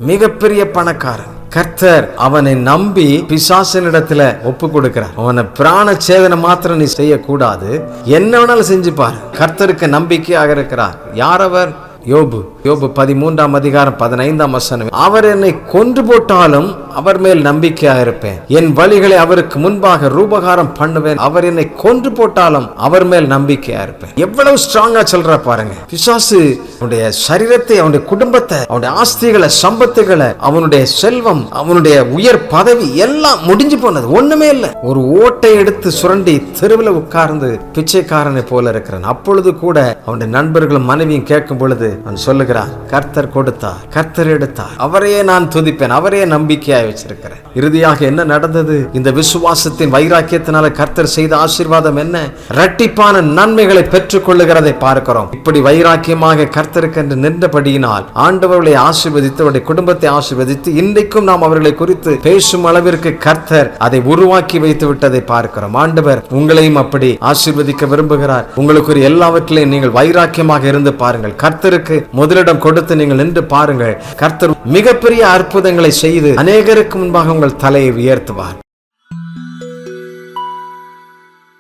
மிகப்பெரிய பணக்காரன். கர்த்தர் அவனை நம்பி பிசாசனிடத்துல ஒப்பு கொடுக்கிறார். அவனை பிராண சேதனை மாத்திரம் நீ செய்யக்கூடாது, என்ன வேணாலும் செஞ்சு பாரு. கர்த்தருக்கு நம்பிக்கையாக இருக்கிறார். யார் அவர்? யோபு. யோபு 13:15 அவர் என்னை கொன்று போட்டாலும் அவர் மேல் நம்பிக்கையாக இருப்பேன், என் வழிகளை அவருக்கு முன்பாக ரூபகாரம் பண்ணுவேன், அவர் என்னை கொன்று போட்டாலும் அவர் மேல் நம்பிக்கையா இருப்பேன். எவ்வளவு ஸ்ட்ராங்கா சொல்ற பாருங்க. பிசாசு அவனுடைய சரீரத்தை, அவனுடைய குடும்பத்தை, அவனுடைய ஆஸ்திகளை, சம்பத்துகளை, அவனுடைய செல்வம், அவனுடைய உயர் பதவி எல்லாம் முடிஞ்சு போனது, ஒண்ணுமே இல்லை. ஒரு ஓட்டை எடுத்து சுரண்டி தெருவில் உட்கார்ந்து பிச்சைக்காரனை போல இருக்கிறான். அப்பொழுது கூட அவனுடைய நண்பர்களும் மனைவியும் கேட்கும் பொழுது அவன் சொல்லுகிறான், கர்த்தர் கொடுத்தார், கர்த்தர் எடுத்தார், அவரையே நான் துதிப்பேன், அவரையே நம்பிக்கையாய் வச்சிருக்கிறேன். இறுதியாக என்ன நடந்தது? இந்த விசுவாசத்தின் வைராக்கியத்தினால கர்த்தர் செய்த ஆசீர்வாதம் என்ன? இரட்டிப்பான நன்மைகளை பெற்றுக் கொள்ளுகிறதை பார்க்கிறோம். இப்படி வைராக்கியமாக கர்த்தருக்கு என்று நின்றபடியினால் ஆண்டவர்களை ஆசீர்வதித்து, அவருடைய குடும்பத்தை ஆசீர்வதித்து, இன்றைக்கும் நாம் அவர்களை குறித்து பேசும் அளவிற்கு கர்த்தர் அதை உருவாக்கி வைத்து விட்டதை பார்க்கிறோம். ஆண்டவர் உங்களையும் அப்படி ஆசீர்வதிக்க விரும்புகிறார். உங்களுக்கு எல்லாவற்றிலையும் நீங்கள் வைராக்கியமாக இருந்து பாருங்கள். கர்த்தருக்கு முதலிடம் கொடுத்து நீங்கள் நின்று பாருங்கள். கர்த்தர் மிகப்பெரிய அற்புதங்களை செய்து அநேகருக்கு முன்பாக உங்கள் தலையை உயர்த்துவார்.